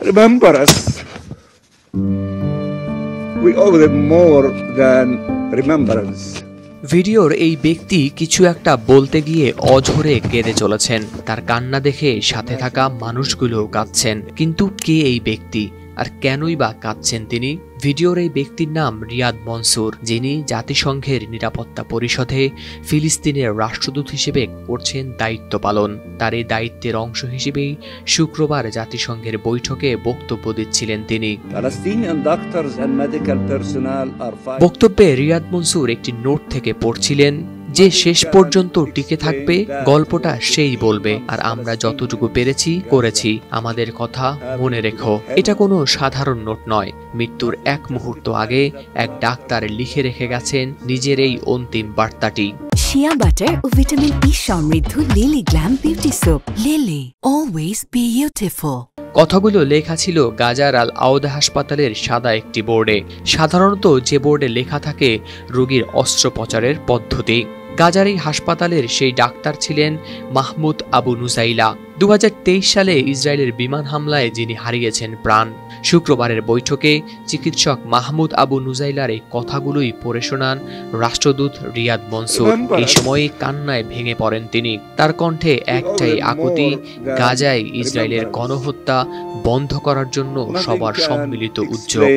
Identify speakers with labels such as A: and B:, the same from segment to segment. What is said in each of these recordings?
A: remember us. We owe them more than remembrance.
B: ভিডিওর এই ব্যক্তি কিছু একটা বলতে গিয়ে অঝরে কেঁদে চলেছেন। তার কান্না দেখে সাথে থাকা মানুষগুলো কাঁদছেন। কিন্তু কে এই ব্যক্তি আর কেনই বা কাঁদছেন তিনি? ভিডিওর এই ব্যক্তির নাম রিয়াদ মনসুর, যিনি জাতিসংঘের নিরাপত্তা পরিষদে ফিলিস্তিনের রাষ্ট্রদূত হিসেবে করছেন দায়িত্ব পালন। তার এই দায়িত্বের অংশ হিসেবেই শুক্রবার জাতিসংঘের বৈঠকে বক্তব্য দিচ্ছিলেন তিনি। বক্তব্যে রিয়াদ মনসুর একটি নোট থেকে পড়ছিলেন যে শেষ পর্যন্ত টিকে থাকবে গল্পটা সেই বলবে, আর আমরা যতটুকু পেরেছি করেছি। আমাদের কথা মনে রেখো। এটা কোনো সাধারণ নোট নয়। মৃত্যুর এক মুহূর্ত আগে এক ডাক্তার লিখে রেখে গেছেন নিজের এই অন্তিম বার্তাটি।
C: শিয়া বাটার ও ভিটামিন ই সমৃদ্ধ lily glam beauty soap. Lily, always beautiful.
B: কথাগুলো লেখা ছিল গাজার আল আওদা হাসপাতালের সাদা একটি বোর্ডে। সাধারণত যে বোর্ডে লেখা থাকে রোগীর অস্ত্রোপচারের পদ্ধতি। গাজার এই হাসপাতালের সেই ডাক্তার ছিলেন মাহমুদ আবু নুজাইলা। 2023 সালে ইসরায়েলের বিমান হামলায় যিনি হারিয়েছেন প্রাণ। শুক্রবারের বৈঠকে চিকিৎসক মাহমুদ আবু নুজাইলার এই কথাগুলোই পড়ে শোনান রাষ্ট্রদূত রিয়াদ মনসুর। এই সময়ে কান্নায় ভেঙে পড়েন তিনি। তার কণ্ঠে একটাই আকুতি, গাজায় ইসরায়েলের গণহত্যা বন্ধ করার জন্য সবার সম্মিলিত উদ্যোগ।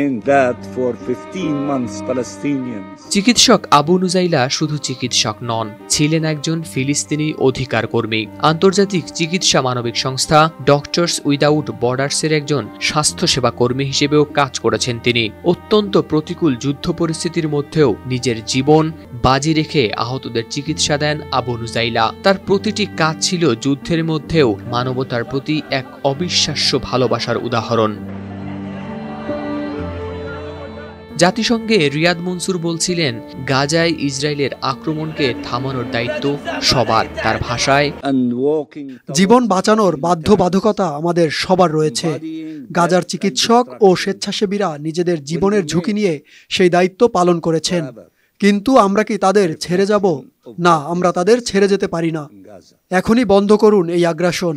B: চিকিৎসক আবু নুজাইলা শুধু চিকিৎসক নন, ছিলেন একজন ফিলিস্তিনি অধিকার কর্মী। আন্তর্জাতিক চিকিৎসা মানবিক সংস্থা ডক্টরস উইদাউট বর্ডার্সের একজন স্বাস্থ্যসেবা কর্মী হিসেবেও কাজ করেছেন তিনি। অত্যন্ত প্রতিকূল যুদ্ধ পরিস্থিতির মধ্যেও নিজের জীবন বাজি রেখে আহতদের চিকিৎসা দেন আবু নুজাইলা। তার প্রতিটি কাজ ছিল যুদ্ধের মধ্যেও মানবতার প্রতি এক অবিশ্বাস্য ভালোবাসার উদাহরণ। জাতিসংঘে রিয়াদ মনসুর বলছিলেন, গাজায় ইসরায়েলের আক্রমণকে থামানোর দায়িত্ব সবার। তার ভাষায়,
D: জীবন বাঁচানোর বাধ্যবাধকতা আমাদের সবার রয়েছে। গাজার চিকিৎসক ও স্বেচ্ছাসেবীরা নিজেদের জীবনের ঝুঁকি নিয়ে সেই দায়িত্ব পালন করেছেন। কিন্তু আমরা কি তাদের ছেড়ে যাব? না, আমরা তাদের ছেড়ে যেতে পারি না। এখনই বন্ধ করুন এই আগ্রাসন।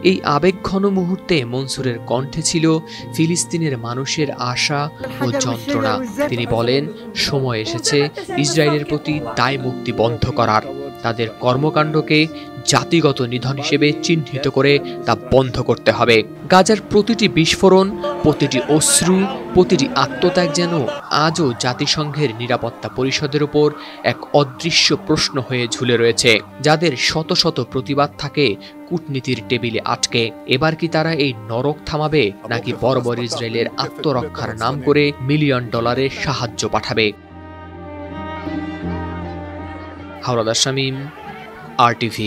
B: এই আবেগঘন মুহূর্তে মনসুরের কণ্ঠে ছিল ফিলিস্তিনের মানুষের আশা ও যন্ত্রণা। তিনি বলেন, সময় এসেছে ইসরায়েলের প্রতি দায় মুক্তি বন্ধ করার। তাদের কর্মকাণ্ডকে জাতিগত নিধন হিসেবে চিহ্নিত করে তা বন্ধ করতে হবে। গাজার প্রতিটি বিস্ফোরণ, প্রতিটি অশ্রু, প্রতিটি আত্মত্যাগ যেন আজও জাতিসংঘের নিরাপত্তা পরিষদের উপর এক অদৃশ্য প্রশ্ন হয়ে ঝুলে রয়েছে, যাদের শত শত প্রতিবাদ থাকে কূটনীতির টেবিলে আটকে। এবার কি তারা এই নরক থামাবে, নাকি বর্বর ইসরায়েলের আত্মরক্ষার নাম করে $মিলিয়ন সাহায্য পাঠাবে? হাওলাদার শামীম, RTV।